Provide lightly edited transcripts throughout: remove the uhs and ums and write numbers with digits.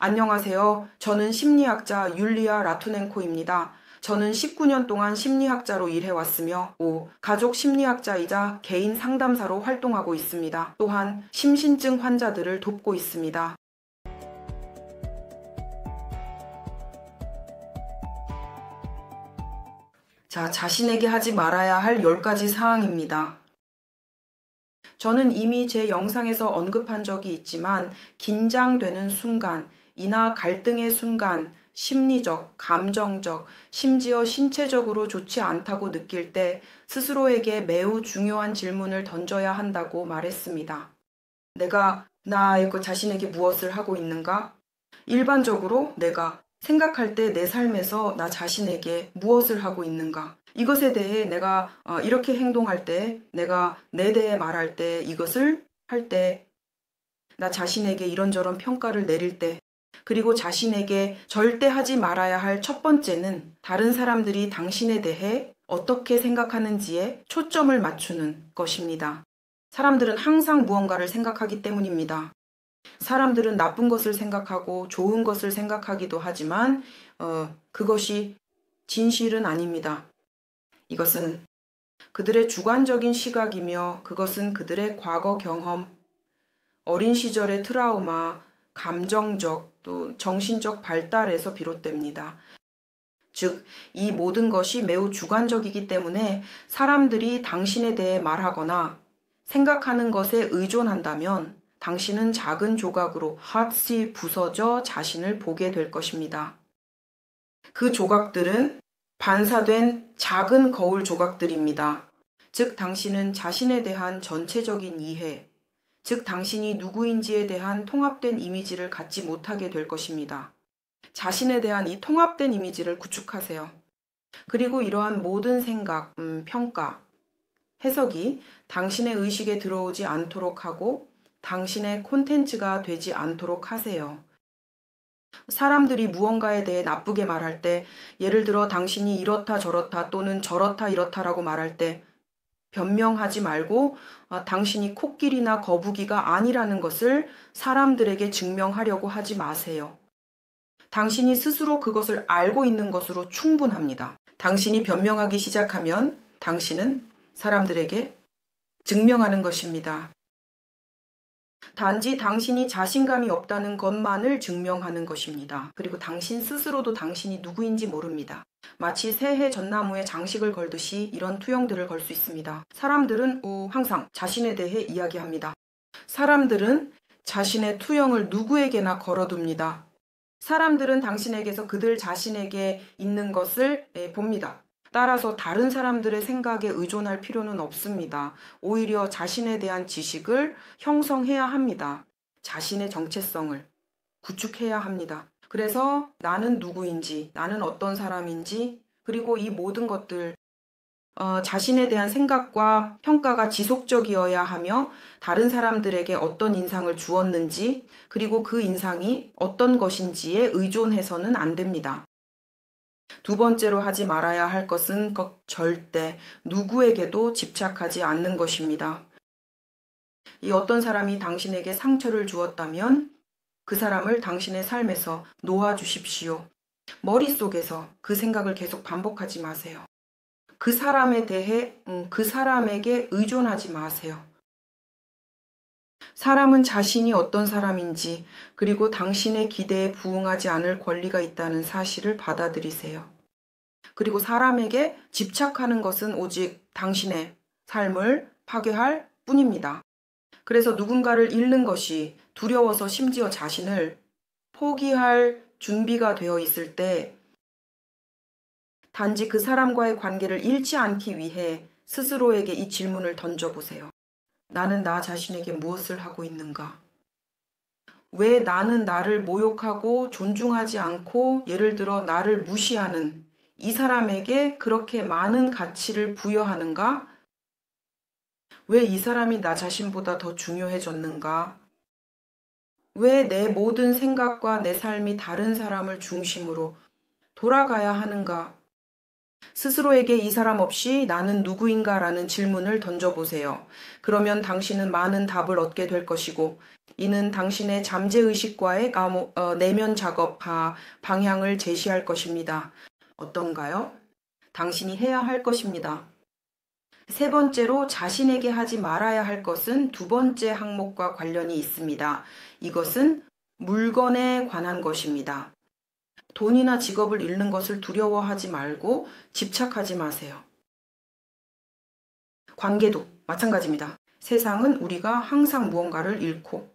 안녕하세요. 저는 심리학자 율리아 라투넨코입니다. 저는 19년 동안 심리학자로 일해왔으며, 가족 심리학자이자 개인 상담사로 활동하고 있습니다. 또한 심신증 환자들을 돕고 있습니다. 자, 자신에게 하지 말아야 할 10가지 사항입니다. 저는 이미 제 영상에서 언급한 적이 있지만 긴장되는 순간, 이나 갈등의 순간, 심리적, 감정적, 심지어 신체적으로 좋지 않다고 느낄 때 스스로에게 매우 중요한 질문을 던져야 한다고 말했습니다. 내가 나의 자신에게 무엇을 하고 있는가? 일반적으로 내가 생각할 때 내 삶에서 나 자신에게 무엇을 하고 있는가? 이것에 대해 내가 이렇게 행동할 때, 내가 내 대해 말할 때, 이것을 할 때, 나 자신에게 이런저런 평가를 내릴 때, 그리고 자신에게 절대 하지 말아야 할 첫 번째는 다른 사람들이 당신에 대해 어떻게 생각하는지에 초점을 맞추는 것입니다. 사람들은 항상 무언가를 생각하기 때문입니다. 사람들은 나쁜 것을 생각하고 좋은 것을 생각하기도 하지만 그것이 진실은 아닙니다. 이것은 그들의 주관적인 시각이며 그것은 그들의 과거 경험, 어린 시절의 트라우마, 감정적 또 정신적 발달에서 비롯됩니다. 즉, 이 모든 것이 매우 주관적이기 때문에 사람들이 당신에 대해 말하거나 생각하는 것에 의존한다면 당신은 작은 조각으로 핫시 부서져 자신을 보게 될 것입니다. 그 조각들은 반사된 작은 거울 조각들입니다. 즉, 당신은 자신에 대한 전체적인 이해, 즉, 당신이 누구인지에 대한 통합된 이미지를 갖지 못하게 될 것입니다. 자신에 대한 이 통합된 이미지를 구축하세요. 그리고 이러한 모든 생각, 평가, 해석이 당신의 의식에 들어오지 않도록 하고 당신의 콘텐츠가 되지 않도록 하세요. 사람들이 무언가에 대해 나쁘게 말할 때, 예를 들어 당신이 이렇다 저렇다 또는 저렇다 이렇다라고 말할 때 변명하지 말고 당신이 코끼리나 거북이가 아니라는 것을 사람들에게 증명하려고 하지 마세요. 당신이 스스로 그것을 알고 있는 것으로 충분합니다. 당신이 변명하기 시작하면 당신은 사람들에게 증명하는 것입니다. 단지 당신이 자신감이 없다는 것만을 증명하는 것입니다. 그리고 당신 스스로도 당신이 누구인지 모릅니다. 마치 새해 전나무에 장식을 걸듯이 이런 투영들을 걸 수 있습니다. 사람들은 항상 자신에 대해 이야기합니다. 사람들은 자신의 투영을 누구에게나 걸어둡니다. 사람들은 당신에게서 그들 자신에게 있는 것을 봅니다. 따라서 다른 사람들의 생각에 의존할 필요는 없습니다. 오히려 자신에 대한 지식을 형성해야 합니다. 자신의 정체성을 구축해야 합니다. 그래서 나는 누구인지, 나는 어떤 사람인지, 그리고 이 모든 것들, 자신에 대한 생각과 평가가 지속적이어야 하며 다른 사람들에게 어떤 인상을 주었는지, 그리고 그 인상이 어떤 것인지에 의존해서는 안 됩니다. 두 번째로 하지 말아야 할 것은 절대 누구에게도 집착하지 않는 것입니다. 이 어떤 사람이 당신에게 상처를 주었다면 그 사람을 당신의 삶에서 놓아주십시오. 머릿속에서 그 생각을 계속 반복하지 마세요. 그 사람에 대해 그 사람에게 의존하지 마세요. 사람은 자신이 어떤 사람인지 그리고 당신의 기대에 부응하지 않을 권리가 있다는 사실을 받아들이세요. 그리고 사람에게 집착하는 것은 오직 당신의 삶을 파괴할 뿐입니다. 그래서 누군가를 잃는 것이 두려워서 심지어 자신을 포기할 준비가 되어 있을 때 단지 그 사람과의 관계를 잃지 않기 위해 스스로에게 이 질문을 던져보세요. 나는 나 자신에게 무엇을 하고 있는가? 왜 나는 나를 모욕하고 존중하지 않고 예를 들어 나를 무시하는 이 사람에게 그렇게 많은 가치를 부여하는가? 왜 이 사람이 나 자신보다 더 중요해졌는가? 왜 내 모든 생각과 내 삶이 다른 사람을 중심으로 돌아가야 하는가? 스스로에게 이 사람 없이 나는 누구인가라는 질문을 던져보세요. 그러면 당신은 많은 답을 얻게 될 것이고, 이는 당신의 잠재의식과의 내면 작업, 방향을 제시할 것입니다. 어떤가요? 당신이 해야 할 것입니다. 세 번째로 자신에게 하지 말아야 할 것은 두 번째 항목과 관련이 있습니다. 이것은 물건에 관한 것입니다. 돈이나 직업을 잃는 것을 두려워하지 말고 집착하지 마세요. 관계도 마찬가지입니다. 세상은 우리가 항상 무언가를 잃고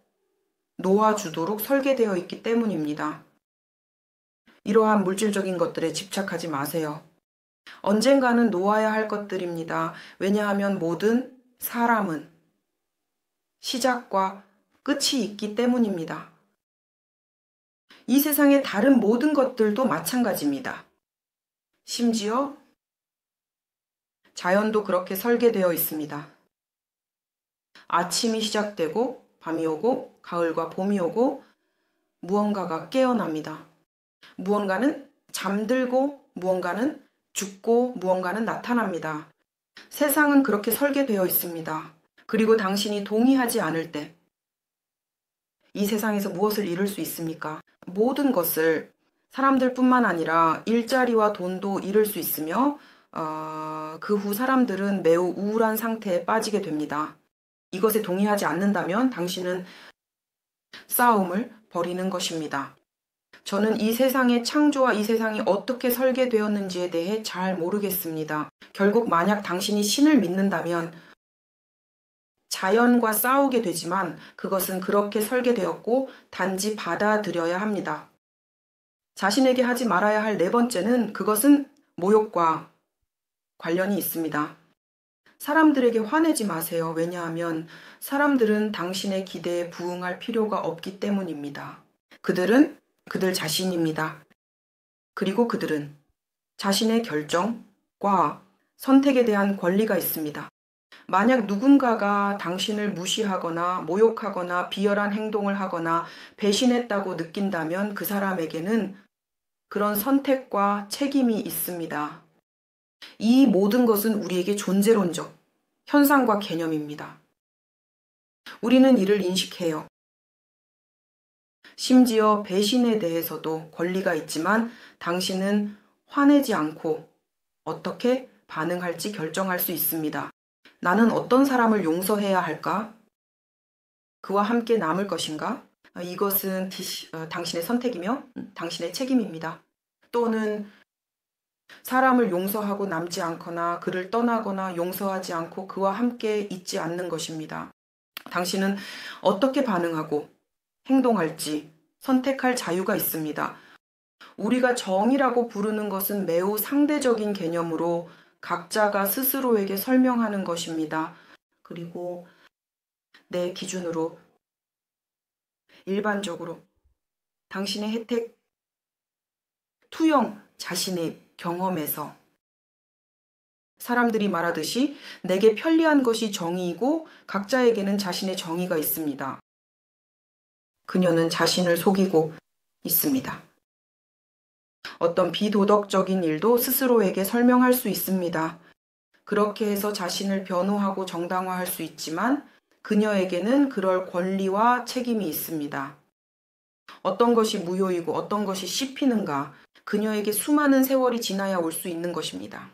놓아주도록 설계되어 있기 때문입니다. 이러한 물질적인 것들에 집착하지 마세요. 언젠가는 놓아야 할 것들입니다. 왜냐하면 모든 사람은 시작과 끝이 있기 때문입니다. 이 세상의 다른 모든 것들도 마찬가지입니다. 심지어 자연도 그렇게 설계되어 있습니다. 아침이 시작되고 밤이 오고 가을과 봄이 오고 무언가가 깨어납니다. 무언가는 잠들고 무언가는 죽고 무언가는 나타납니다. 세상은 그렇게 설계되어 있습니다. 그리고 당신이 동의하지 않을 때 이 세상에서 무엇을 잃을 수 있습니까? 모든 것을 사람들뿐만 아니라 일자리와 돈도 잃을 수 있으며 그 후 사람들은 매우 우울한 상태에 빠지게 됩니다. 이것에 동의하지 않는다면 당신은 싸움을 벌이는 것입니다. 저는 이 세상의 창조와 이 세상이 어떻게 설계되었는지에 대해 잘 모르겠습니다. 결국 만약 당신이 신을 믿는다면 자연과 싸우게 되지만 그것은 그렇게 설계되었고 단지 받아들여야 합니다. 자신에게 하지 말아야 할 네 번째는 그것은 모욕과 관련이 있습니다. 사람들에게 화내지 마세요. 왜냐하면 사람들은 당신의 기대에 부응할 필요가 없기 때문입니다. 그들은 그들 자신입니다. 그리고 그들은 자신의 결정과 선택에 대한 권리가 있습니다. 만약 누군가가 당신을 무시하거나 모욕하거나 비열한 행동을 하거나 배신했다고 느낀다면 그 사람에게는 그런 선택과 책임이 있습니다. 이 모든 것은 우리에게 존재론적 현상과 개념입니다. 우리는 이를 인식해요. 심지어 배신에 대해서도 권리가 있지만 당신은 화내지 않고 어떻게 반응할지 결정할 수 있습니다. 나는 어떤 사람을 용서해야 할까? 그와 함께 남을 것인가? 이것은 당신의 선택이며 당신의 책임입니다. 또는 사람을 용서하고 남지 않거나 그를 떠나거나 용서하지 않고 그와 함께 있지 않는 것입니다. 당신은 어떻게 반응하고 행동할지 선택할 자유가 있습니다. 우리가 정의라고 부르는 것은 매우 상대적인 개념으로 각자가 스스로에게 설명하는 것입니다. 그리고 내 기준으로 일반적으로 당신의 혜택, 투영 자신의 경험에서 사람들이 말하듯이 내게 편리한 것이 정의이고 각자에게는 자신의 정의가 있습니다. 그녀는 자신을 속이고 있습니다. 어떤 비도덕적인 일도 스스로에게 설명할 수 있습니다. 그렇게 해서 자신을 변호하고 정당화할 수 있지만 그녀에게는 그럴 권리와 책임이 있습니다. 어떤 것이 무효이고 어떤 것이 씹히는가, 그녀에게 수많은 세월이 지나야 올 수 있는 것입니다.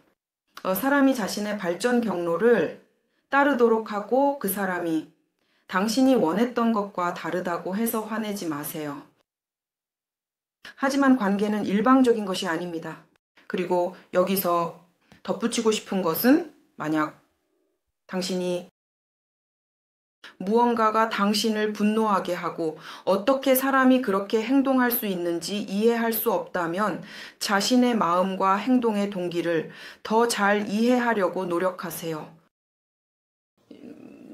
사람이 자신의 발전 경로를 따르도록 하고 그 사람이 당신이 원했던 것과 다르다고 해서 화내지 마세요. 하지만 관계는 일방적인 것이 아닙니다. 그리고 여기서 덧붙이고 싶은 것은 만약 당신이 무언가가 당신을 분노하게 하고 어떻게 사람이 그렇게 행동할 수 있는지 이해할 수 없다면 자신의 마음과 행동의 동기를 더 잘 이해하려고 노력하세요.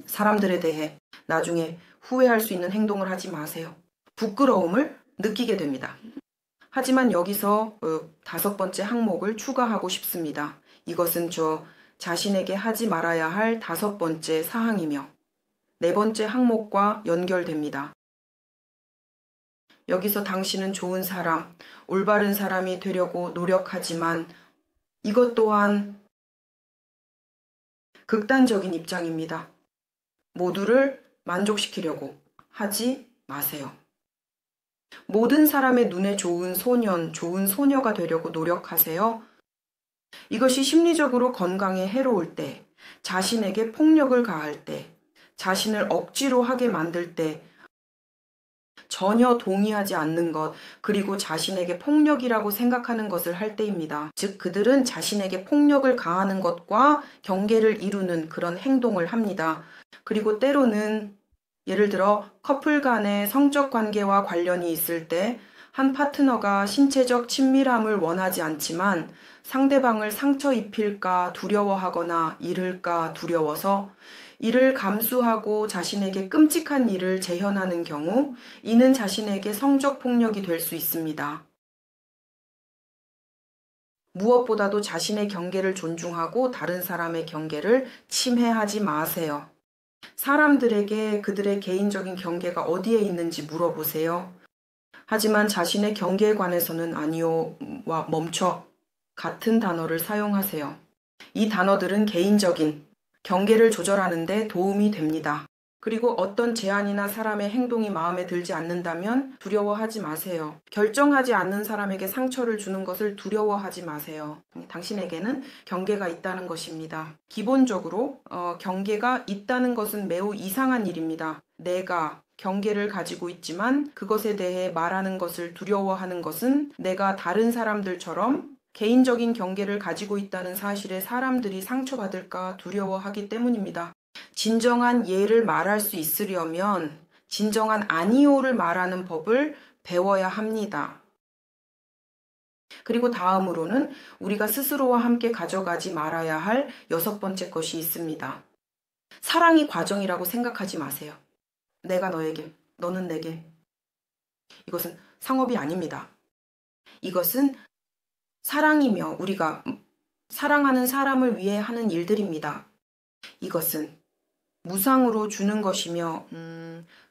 사람들에 대해 나중에 후회할 수 있는 행동을 하지 마세요. 부끄러움을 느끼게 됩니다. 하지만 여기서 5번째 항목을 추가하고 싶습니다. 이것은 저 자신에게 하지 말아야 할 5번째 사항이며 4번째 항목과 연결됩니다. 여기서 당신은 좋은 사람, 올바른 사람이 되려고 노력하지만 이것 또한 극단적인 입장입니다. 모두를 만족시키려고 하지 마세요. 모든 사람의 눈에 좋은 소년, 좋은 소녀가 되려고 노력하세요. 이것이 심리적으로 건강에 해로울 때, 자신에게 폭력을 가할 때, 자신을 억지로 하게 만들 때, 전혀 동의하지 않는 것, 그리고 자신에게 폭력이라고 생각하는 것을 할 때입니다. 즉, 그들은 자신에게 폭력을 가하는 것과 경계를 이루는 그런 행동을 합니다. 그리고 때로는 예를 들어 커플 간의 성적 관계와 관련이 있을 때 한 파트너가 신체적 친밀함을 원하지 않지만 상대방을 상처 입힐까 두려워하거나 잃을까 두려워서 이를 감수하고 자신에게 끔찍한 일을 재현하는 경우 이는 자신에게 성적 폭력이 될 수 있습니다. 무엇보다도 자신의 경계를 존중하고 다른 사람의 경계를 침해하지 마세요. 사람들에게 그들의 개인적인 경계가 어디에 있는지 물어보세요. 하지만 자신의 경계에 관해서는 아니요와 멈춰 같은 단어를 사용하세요. 이 단어들은 개인적인 경계를 조절하는 데 도움이 됩니다. 그리고 어떤 제안이나 사람의 행동이 마음에 들지 않는다면 두려워하지 마세요. 결정하지 않는 사람에게 상처를 주는 것을 두려워하지 마세요. 당신에게는 경계가 있다는 것입니다. 기본적으로 경계가 있다는 것은 매우 이상한 일입니다. 내가 경계를 가지고 있지만 그것에 대해 말하는 것을 두려워하는 것은 내가 다른 사람들처럼 개인적인 경계를 가지고 있다는 사실에 사람들이 상처받을까 두려워하기 때문입니다. 진정한 예를 말할 수 있으려면 진정한 아니오를 말하는 법을 배워야 합니다. 그리고 다음으로는 우리가 스스로와 함께 가져가지 말아야 할 6번째 것이 있습니다. 사랑이 과정이라고 생각하지 마세요. 내가 너에게, 너는 내게. 이것은 상업이 아닙니다. 이것은 사랑이며 우리가 사랑하는 사람을 위해 하는 일들입니다. 이것은 무상으로 주는 것이며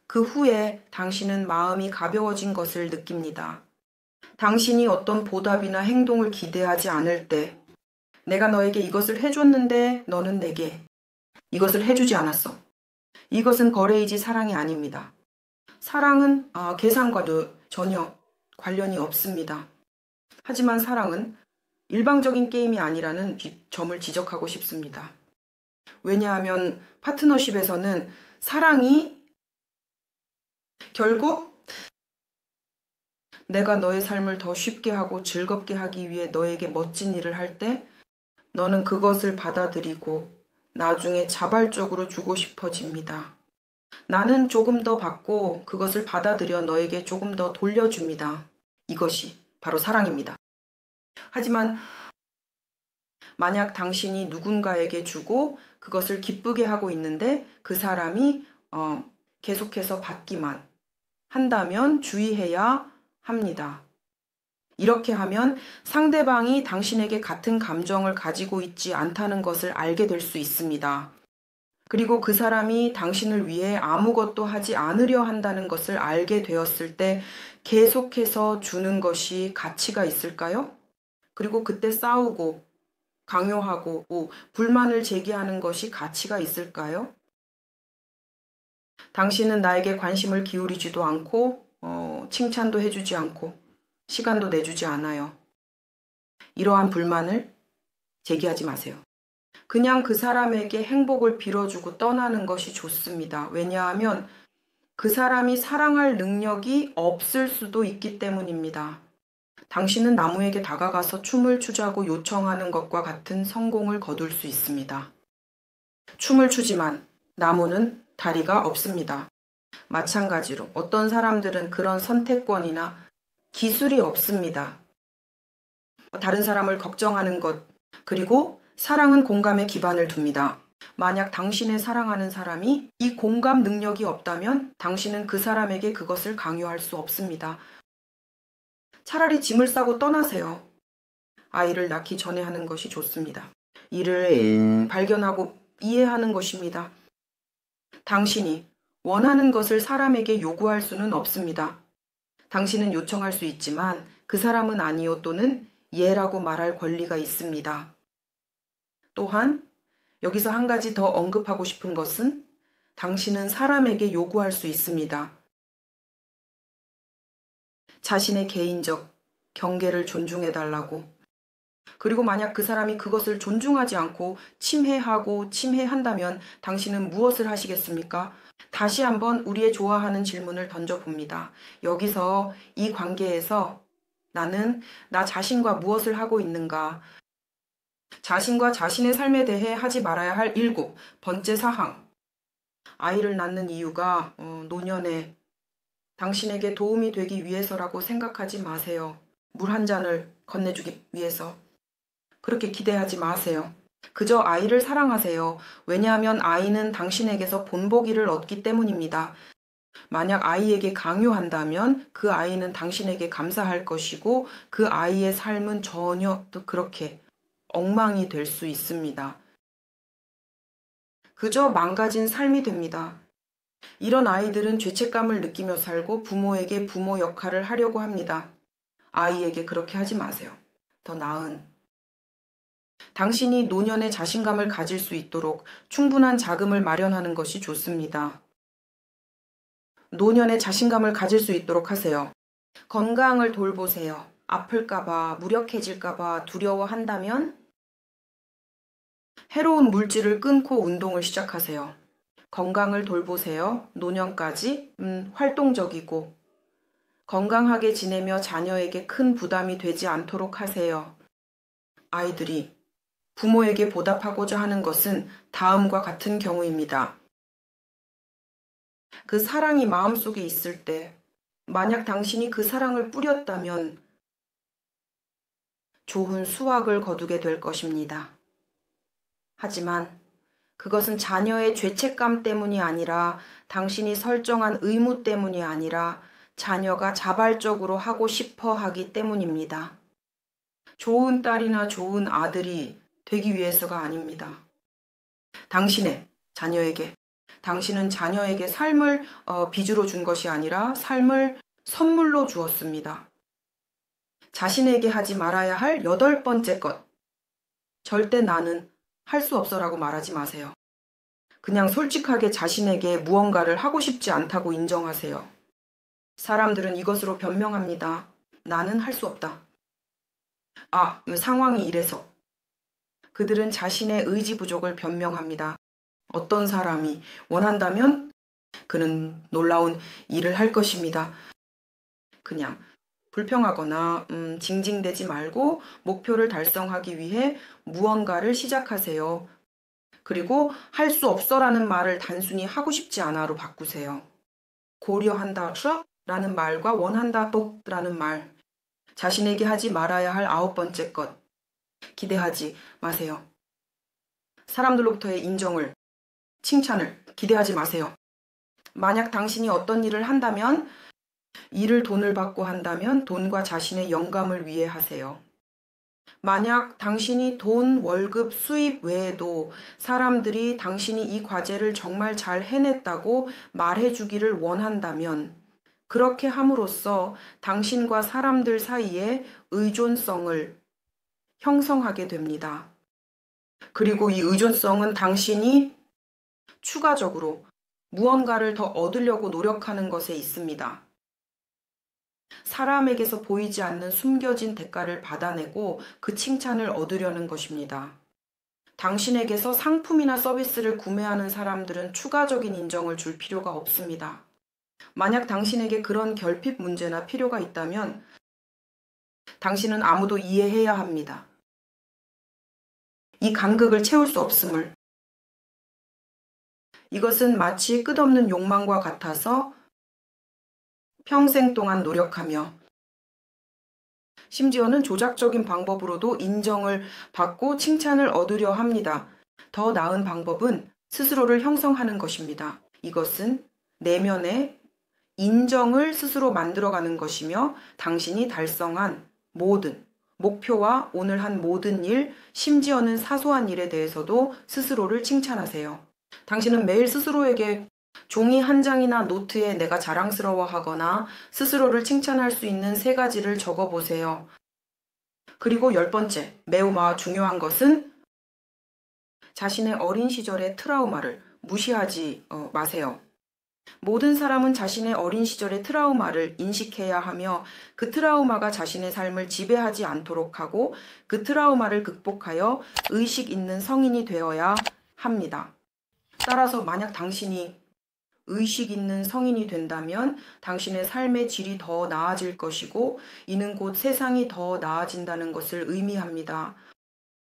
그 후에 당신은 마음이 가벼워진 것을 느낍니다. 당신이 어떤 보답이나 행동을 기대하지 않을 때 내가 너에게 이것을 해줬는데 너는 내게 이것을 해주지 않았어. 이것은 거래이지 사랑이 아닙니다. 사랑은 계산과도 전혀 관련이 없습니다. 하지만 사랑은 일방적인 게임이 아니라는 점을 지적하고 싶습니다. 왜냐하면 파트너십에서는 사랑이 결국 내가 너의 삶을 더 쉽게 하고 즐겁게 하기 위해 너에게 멋진 일을 할 때 너는 그것을 받아들이고 나중에 자발적으로 주고 싶어집니다. 나는 조금 더 받고 그것을 받아들여 너에게 조금 더 돌려줍니다. 이것이 바로 사랑입니다. 하지만 만약 당신이 누군가에게 주고 그것을 기쁘게 하고 있는데 그 사람이 계속해서 받기만 한다면 주의해야 합니다. 이렇게 하면 상대방이 당신에게 같은 감정을 가지고 있지 않다는 것을 알게 될 수 있습니다. 그리고 그 사람이 당신을 위해 아무것도 하지 않으려 한다는 것을 알게 되었을 때 계속해서 주는 것이 가치가 있을까요? 그리고 그때 싸우고 강요하고 불만을 제기하는 것이 가치가 있을까요? 당신은 나에게 관심을 기울이지도 않고 칭찬도 해주지 않고 시간도 내주지 않아요. 이러한 불만을 제기하지 마세요. 그냥 그 사람에게 행복을 빌어주고 떠나는 것이 좋습니다. 왜냐하면 그 사람이 사랑할 능력이 없을 수도 있기 때문입니다. 당신은 나무에게 다가가서 춤을 추자고 요청하는 것과 같은 성공을 거둘 수 있습니다. 춤을 추지만 나무는 다리가 없습니다. 마찬가지로 어떤 사람들은 그런 선택권이나 기술이 없습니다. 다른 사람을 걱정하는 것, 그리고 사랑은 공감에 기반을 둡니다. 만약 당신의 사랑하는 사람이 이 공감 능력이 없다면 당신은 그 사람에게 그것을 강요할 수 없습니다. 차라리 짐을 싸고 떠나세요. 아이를 낳기 전에 하는 것이 좋습니다. 이를 발견하고 이해하는 것입니다. 당신이 원하는 것을 사람에게 요구할 수는 없습니다. 당신은 요청할 수 있지만 그 사람은 아니요 또는 예라고 말할 권리가 있습니다. 또한 여기서 한 가지 더 언급하고 싶은 것은 당신은 사람에게 요구할 수 있습니다. 자신의 개인적 경계를 존중해달라고. 그리고 만약 그 사람이 그것을 존중하지 않고 침해하고 침해한다면 당신은 무엇을 하시겠습니까? 다시 한번 우리의 좋아하는 질문을 던져봅니다. 여기서 이 관계에서 나는 나 자신과 무엇을 하고 있는가? 자신과 자신의 삶에 대해 하지 말아야 할 7번째 사항. 아이를 낳는 이유가 노년에 당신에게 도움이 되기 위해서라고 생각하지 마세요. 물 한 잔을 건네주기 위해서. 그렇게 기대하지 마세요. 그저 아이를 사랑하세요. 왜냐하면 아이는 당신에게서 본보기를 얻기 때문입니다. 만약 아이에게 강요한다면 그 아이는 당신에게 감사할 것이고 그 아이의 삶은 전혀 또 그렇게 엉망이 될 수 있습니다. 그저 망가진 삶이 됩니다. 이런 아이들은 죄책감을 느끼며 살고 부모에게 부모 역할을 하려고 합니다. 아이에게 그렇게 하지 마세요. 더 나은 당신이 노년에 자신감을 가질 수 있도록 충분한 자금을 마련하는 것이 좋습니다. 노년에 자신감을 가질 수 있도록 하세요. 건강을 돌보세요. 아플까봐, 무력해질까봐 두려워한다면 해로운 물질을 끊고 운동을 시작하세요. 건강을 돌보세요. 노년까지 활동적이고 건강하게 지내며 자녀에게 큰 부담이 되지 않도록 하세요. 아이들이 부모에게 보답하고자 하는 것은 다음과 같은 경우입니다. 그 사랑이 마음속에 있을 때 만약 당신이 그 사랑을 뿌렸다면 좋은 수확을 거두게 될 것입니다. 하지만 그것은 자녀의 죄책감 때문이 아니라 당신이 설정한 의무 때문이 아니라 자녀가 자발적으로 하고 싶어 하기 때문입니다. 좋은 딸이나 좋은 아들이 되기 위해서가 아닙니다. 당신은 자녀에게 삶을 빚으로 준 것이 아니라 삶을 선물로 주었습니다. 자신에게 하지 말아야 할 8번째 것. 절대 나는 할 수 없어라고 말하지 마세요. 그냥 솔직하게 자신에게 무언가를 하고 싶지 않다고 인정하세요. 사람들은 이것으로 변명합니다. 나는 할 수 없다. 이 상황이 이래서. 그들은 자신의 의지 부족을 변명합니다. 어떤 사람이 원한다면 그는 놀라운 일을 할 것입니다. 그냥 불평하거나 징징대지 말고 목표를 달성하기 위해 무언가를 시작하세요. 그리고 할 수 없어라는 말을 단순히 하고 싶지 않아로 바꾸세요. 고려한다 라는 말과 원한다 라는 말. 자신에게 하지 말아야 할 9번째 것. 기대하지 마세요. 사람들로부터의 인정을, 칭찬을 기대하지 마세요. 만약 당신이 어떤 일을 한다면, 일을 돈을 받고 한다면 돈과 자신의 영감을 위해 하세요. 만약 당신이 돈, 월급, 수입 외에도 사람들이 당신이 이 과제를 정말 잘 해냈다고 말해주기를 원한다면 그렇게 함으로써 당신과 사람들 사이에 의존성을 형성하게 됩니다. 그리고 이 의존성은 당신이 추가적으로 무언가를 더 얻으려고 노력하는 것에 있습니다. 사람에게서 보이지 않는 숨겨진 대가를 받아내고 그 칭찬을 얻으려는 것입니다. 당신에게서 상품이나 서비스를 구매하는 사람들은 추가적인 인정을 줄 필요가 없습니다. 만약 당신에게 그런 결핍 문제나 필요가 있다면 당신은 아무도 이해해야 합니다. 이 간극을 채울 수 없음을. 이것은 마치 끝없는 욕망과 같아서 평생 동안 노력하며 심지어는 조작적인 방법으로도 인정을 받고 칭찬을 얻으려 합니다. 더 나은 방법은 스스로를 형성하는 것입니다. 이것은 내면의 인정을 스스로 만들어가는 것이며 당신이 달성한 모든 목표와 오늘 한 모든 일, 심지어는 사소한 일에 대해서도 스스로를 칭찬하세요. 당신은 매일 스스로에게 종이 한 장이나 노트에 내가 자랑스러워하거나 스스로를 칭찬할 수 있는 3가지를 적어보세요. 그리고 10번째, 매우 중요한 것은 자신의 어린 시절의 트라우마를 무시하지 마세요. 모든 사람은 자신의 어린 시절의 트라우마를 인식해야 하며 그 트라우마가 자신의 삶을 지배하지 않도록 하고 그 트라우마를 극복하여 의식 있는 성인이 되어야 합니다. 따라서 만약 당신이 의식 있는 성인이 된다면 당신의 삶의 질이 더 나아질 것이고 이는 곧 세상이 더 나아진다는 것을 의미합니다.